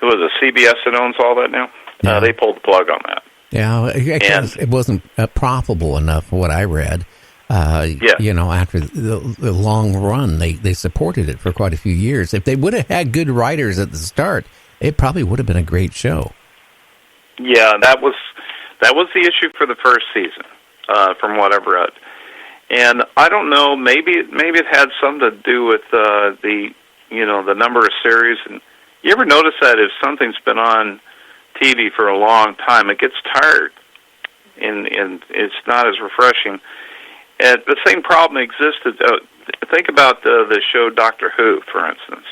who was it, CBS that owns all that now? Yeah. They pulled the plug on that. Yeah, it wasn't profitable enough, what I read. You know, after the long run, they supported it for quite a few years. If they would have had good writers at the start, it probably would have been a great show. Yeah, that was the issue for the first season, from what I've read. And I don't know, maybe it had something to do with the number of series. And you ever notice that if something's been on TV for a long time, it gets tired, and it's not as refreshing. And the same problem existed. Think about the show Doctor Who, for instance.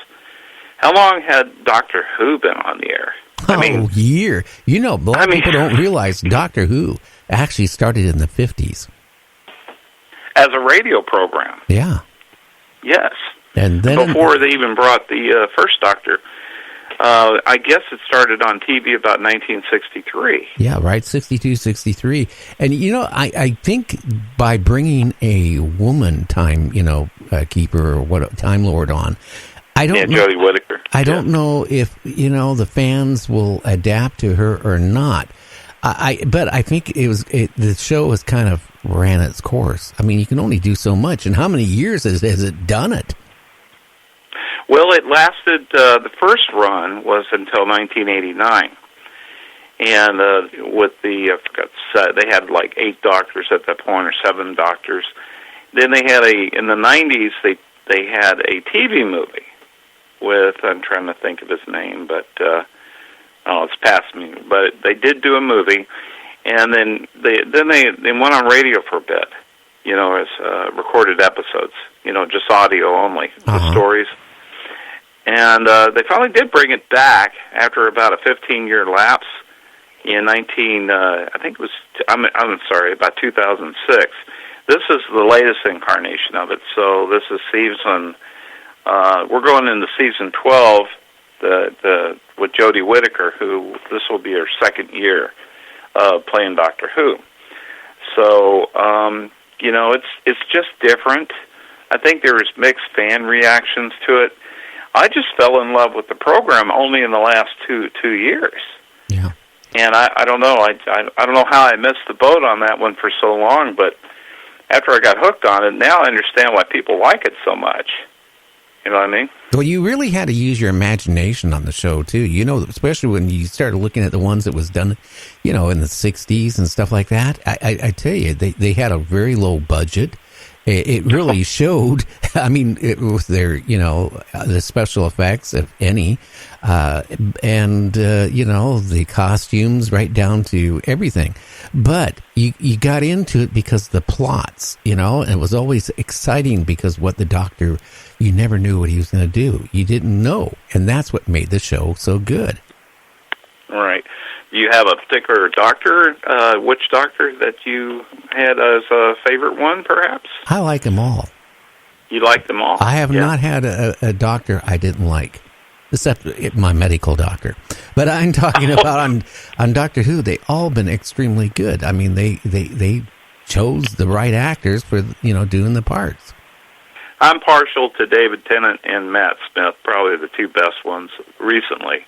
How long had Doctor Who been on the air? Year. You know, a lot of people don't realize Doctor Who actually started in the 50s. As a radio program. Yeah. Yes. And then before they even brought the first Doctor. I guess it started on TV about 1963. Yeah, right, 62, 63. And, you know, I think by bringing a woman keeper or Time Lord on, I don't know, Jodie Whittaker. I don't know if, the fans will adapt to her or not. But I think the show has kind of ran its course. I mean, you can only do so much. And how many years has it done it? Well, it lasted, the first run was until 1989. And they had like 8 doctors at that point, or 7 doctors. Then they had in the 90s, they had a TV movie with, I'm trying to think of his name, but, it's past me. But they did do a movie, and then they went on radio for a bit, as recorded episodes, just audio only, the stories. And they finally did bring it back after about a 15-year lapse in about 2006. This is the latest incarnation of it. So this is season. We're going into season 12, with Jodie Whittaker, who this will be her second year playing Doctor Who. So it's just different. I think there was mixed fan reactions to it. I just fell in love with the program only in the last two years. Yeah. And I don't know. I don't know how I missed the boat on that one for so long, but after I got hooked on it, now I understand why people like it so much. You know what I mean? Well, you really had to use your imagination on the show, too. Especially when you started looking at the ones that was done, in the 60s and stuff like that. I tell you, they had a very low budget. It really showed. I mean, it was their, the special effects, if any, and the costumes, right down to everything. But you got into it because the plots, and it was always exciting because what the Doctor, you never knew what he was going to do. You didn't know, and that's what made the show so good. All right. Do you have a particular doctor, which doctor that you had as a favorite one, perhaps? I like them all. You like them all? I have not had a doctor I didn't like, except my medical doctor. But I'm talking about on Doctor Who, they all been extremely good. I mean, they chose the right actors for, doing the parts. I'm partial to David Tennant and Matt Smith, probably the two best ones recently.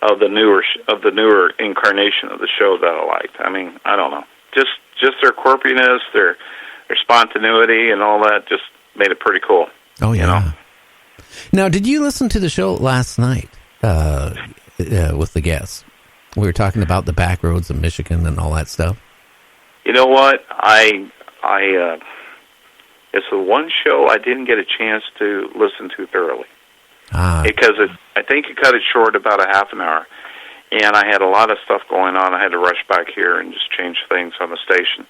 Of the newer incarnation of the show that I liked. I mean, I don't know, just their quirkiness, their spontaneity, and all that just made it pretty cool. Oh yeah. Now, did you listen to the show last night with the guests? We were talking about the back roads of Michigan and all that stuff. You know what? It's the one show I didn't get a chance to listen to thoroughly. Because I think it cut it short about a half an hour, and I had a lot of stuff going on. I had to rush back here and just change things on the station.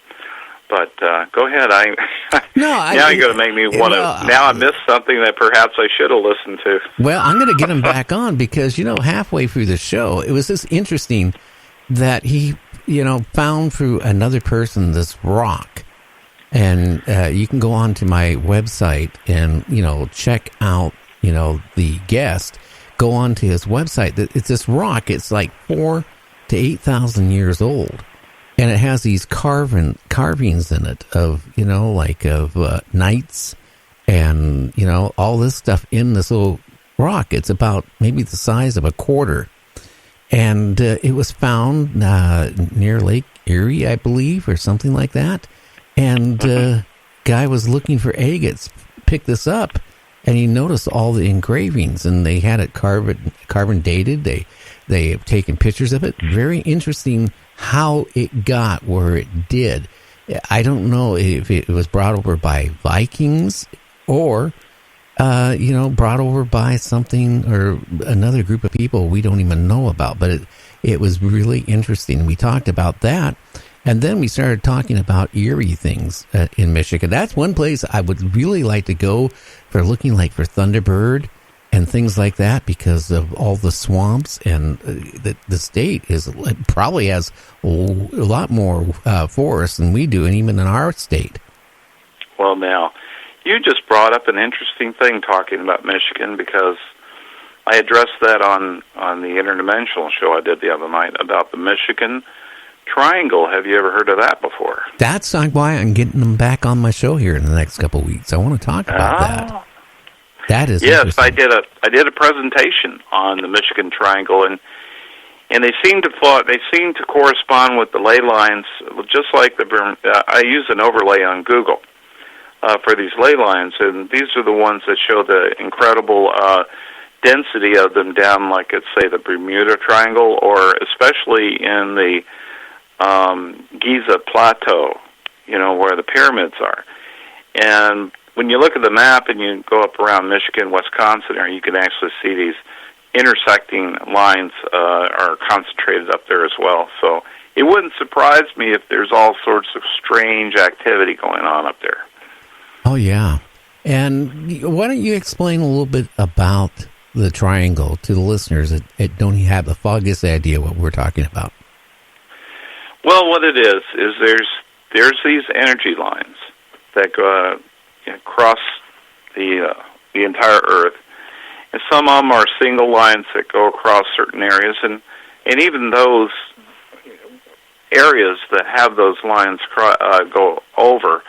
But go ahead. Now you're going to make me want to. Now I missed something that perhaps I should have listened to. Well, I'm going to get him back on because halfway through the show, it was just interesting that he found through another person this rock. And you can go on to my website and check out the guest, go on to his website. It's this rock. It's like 4,000 to 8,000 years old, and it has these carvings in it of of knights and all this stuff in this little rock. It's about maybe the size of a quarter, and it was found near Lake Erie, I believe, or something like that. And guy was looking for agates, picked this up, and he noticed all the engravings, and they had it carbon dated. They have taken pictures of it. Very interesting how it got where it did. I don't know if it was brought over by Vikings or, brought over by something or another group of people we don't even know about. But it was really interesting. We talked about that. And then we started talking about eerie things in Michigan. That's one place I would really like to go for looking like for Thunderbird and things like that, because of all the swamps, and the state probably has a lot more forests than we do, and even in our state. Well, now, you just brought up an interesting thing talking about Michigan, because I addressed that on the Interdimensional show I did the other night about the Michigan Triangle. Have you ever heard of that before? That's why I'm getting them back on my show here in the next couple of weeks. I want to talk about that. That is yes. I did a presentation on the Michigan Triangle, and they seem to correspond with the ley lines, just like I use an overlay on Google for these ley lines, and these are the ones that show the incredible density of them down, like let's say the Bermuda Triangle, or especially in the Giza Plateau, where the pyramids are. And when you look at the map and you go up around Michigan, Wisconsin, you can actually see these intersecting lines are concentrated up there as well. So it wouldn't surprise me if there's all sorts of strange activity going on up there. Oh, yeah. And why don't you explain a little bit about the triangle to the listeners that don't have the foggiest idea what we're talking about? Well, what it is there's these energy lines that go across the entire Earth, and some of them are single lines that go across certain areas, and even those areas that have those lines go over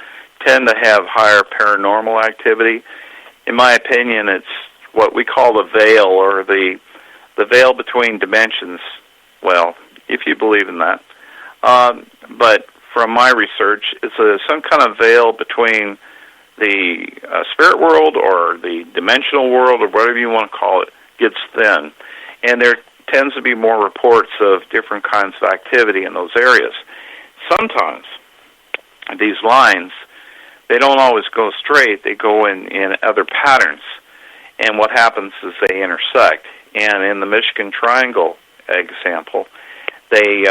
tend to have higher paranormal activity. In my opinion, it's what we call the veil, or the veil between dimensions. Well, if you believe in that. But from my research, it's some kind of veil between the spirit world or the dimensional world, or whatever you want to call it, gets thin. And there tends to be more reports of different kinds of activity in those areas. Sometimes these lines, they don't always go straight. They go in other patterns. And what happens is they intersect. And in the Michigan Triangle example, they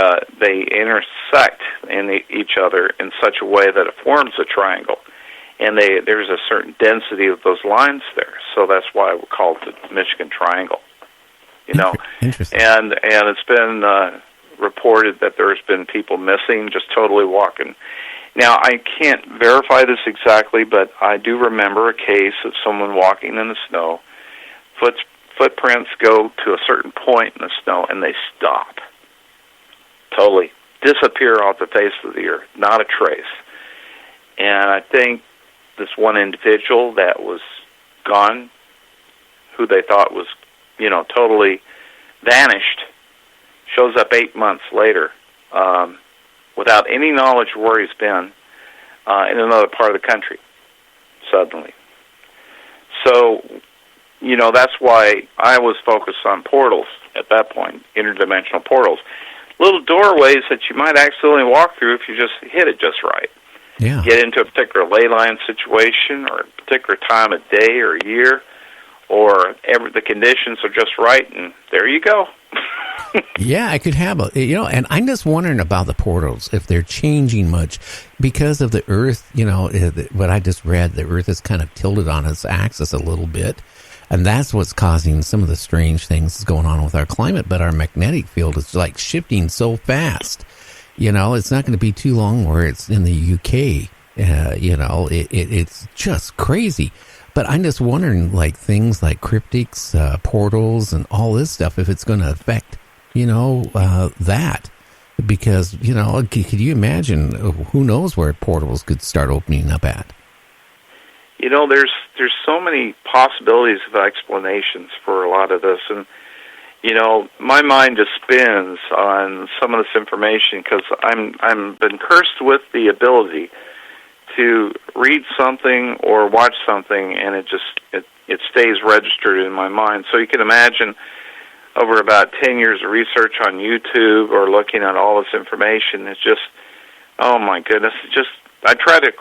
intersect in each other in such a way that it forms a triangle. And there's a certain density of those lines there. So that's why we call it the Michigan Triangle. Interesting. And it's been reported that there's been people missing, just totally walking. Now, I can't verify this exactly, but I do remember a case of someone walking in the snow. Footprints go to a certain point in the snow, and they stop. Totally disappear off the face of the earth, not a trace. And I think this one individual that was gone, who they thought was, totally vanished, shows up 8 months later without any knowledge of where he's been in another part of the country, suddenly. So, that's why I was focused on portals at that point, interdimensional portals. Little doorways that you might accidentally walk through if you just hit it just right. Yeah. Get into a particular ley line situation or a particular time of day or year, or the conditions are just right, and there you go. Yeah, I could have and I'm just wondering about the portals, if they're changing much because of the Earth. What I just read, the Earth is kind of tilted on its axis a little bit, and that's what's causing some of the strange things that's going on with our climate. But our magnetic field is like shifting so fast. It's not going to be too long where it's in the UK. It's just crazy. But I'm just wondering, like things like cryptics, portals, and all this stuff, if it's going to affect, that. Because, could you imagine, who knows where portals could start opening up at? There's so many possibilities of explanations for a lot of this. And my mind just spins on some of this information because I'm been cursed with the ability to read something or watch something, and it stays registered in my mind. So you can imagine, over about 10 years of research on YouTube or looking at all this information, it's just, oh my goodness, I try to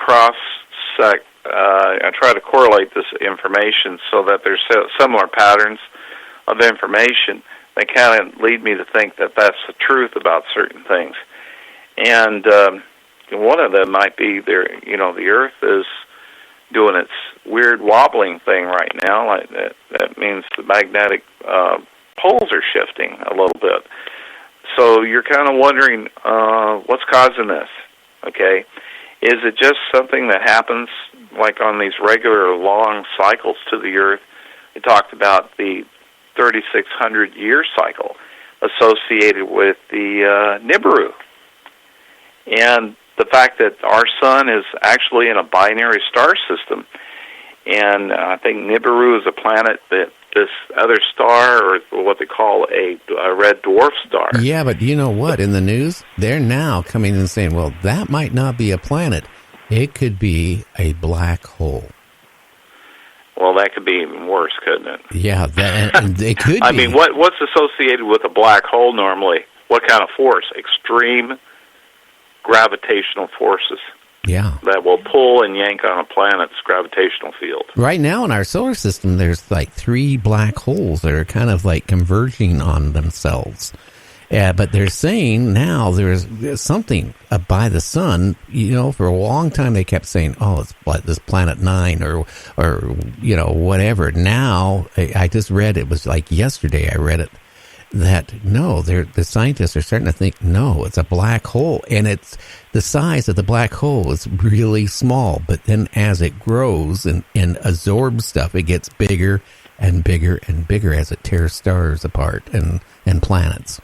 I try to correlate this information so that there's similar patterns of information that kind of lead me to think that that's the truth about certain things. And one of them might be the Earth is doing its weird wobbling thing right now. Like that means the magnetic poles are shifting a little bit. So you're kind of wondering what's causing this. Okay, is it just something that happens like on these regular long cycles to the Earth? We talked about the 3,600-year cycle associated with the Nibiru. And the fact that our sun is actually in a binary star system, and I think Nibiru is a planet that this other star, or what they call a red dwarf star. Yeah, but you know what? In the news, they're now coming and saying, well, that might not be a planet. It could be a black hole. Well, that could be even worse, couldn't it? Yeah, and it could I be. mean, what's associated with a black hole normally? What kind of force? Extreme gravitational forces. Yeah. That will pull and yank on a planet's gravitational field. Right now in our solar system, there's like 3 black holes that are kind of like converging on themselves. But they're saying now there's something by the sun. For a long time they kept saying, "Oh, it's like this Planet 9 or whatever." Now I just read, it was like yesterday I read it, that no, the scientists are starting to think, no, it's a black hole, and it's the size of the black hole is really small. But then as it grows and absorbs stuff, it gets bigger and bigger and bigger as it tears stars apart and planets.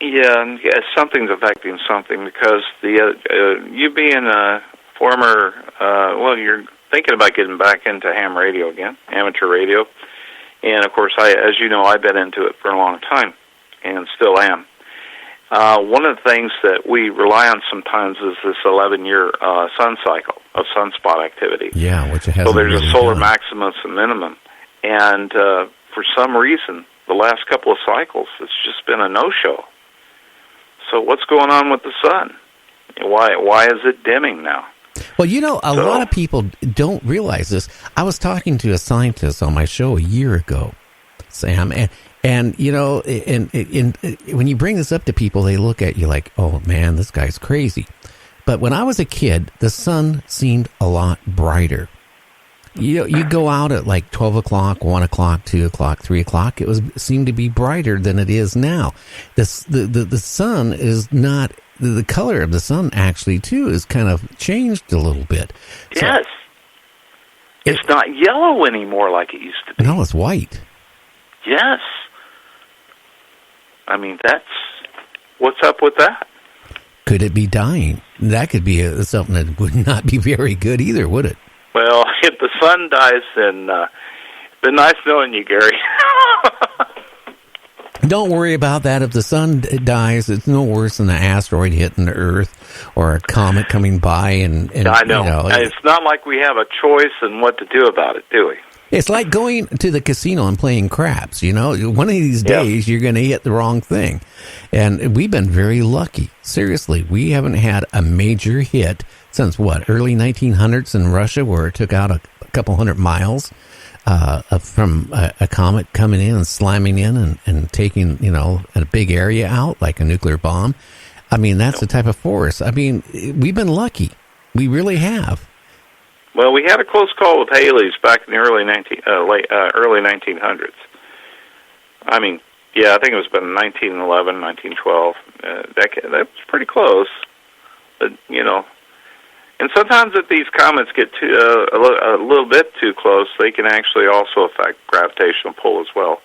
Yeah, something's affecting something, because you being a former, you're thinking about getting back into ham radio again, amateur radio, and of course, as you know, I've been into it for a long time, and still am. One of the things that we rely on sometimes is this 11-year sun cycle of sunspot activity. Yeah, which it hasn't. So there's really a solar done. maximum and minimum, and for some reason, the last couple of cycles, it's just been a no-show. So what's going on with the sun? Why is it dimming now? Well, a lot of people don't realize this. I was talking to a scientist on my show a year ago, Sam, and when you bring this up to people, they look at you like, "Oh man, this guy's crazy." But when I was a kid, the sun seemed a lot brighter. You go out at like 12 o'clock, 1 o'clock, 2 o'clock, 3 o'clock. It seemed to be brighter than it is now. The sun is not, the color of the sun actually too is kind of changed a little bit. Yes. So it's not yellow anymore like it used to be. No, it's white. Yes. I mean, what's up with that? Could it be dying? That could be something that would not be very good either, would it? Well, if the sun dies, then it's been nice knowing you, Gary. Don't worry about that. If the sun dies, it's no worse than an asteroid hitting the Earth or a comet coming by. And I know. It's not like we have a choice in what to do about it, do we? It's like going to the casino and playing craps. One of these days you're going to hit the wrong thing. And we've been very lucky. Seriously, we haven't had a major hit since early 1900s in Russia, where it took out a couple 100 miles from a comet coming in and slamming in and taking, a big area out like a nuclear bomb. I mean, that's the type of force. I mean, we've been lucky. We really have. Well, we had a close call with Halley's back in the early 1900s. I mean, I think it was about 1911, 1912. That was pretty close. But, and sometimes if these comets get a little bit too close, they can actually also affect gravitational pull as well,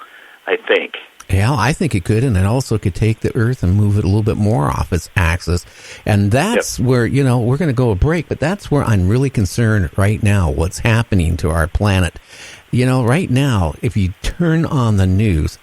I think. Hell, I think it could, and it also could take the Earth and move it a little bit more off its axis. And that's where, we're going to go a break, but that's where I'm really concerned right now, what's happening to our planet. Right now, if you turn on the news,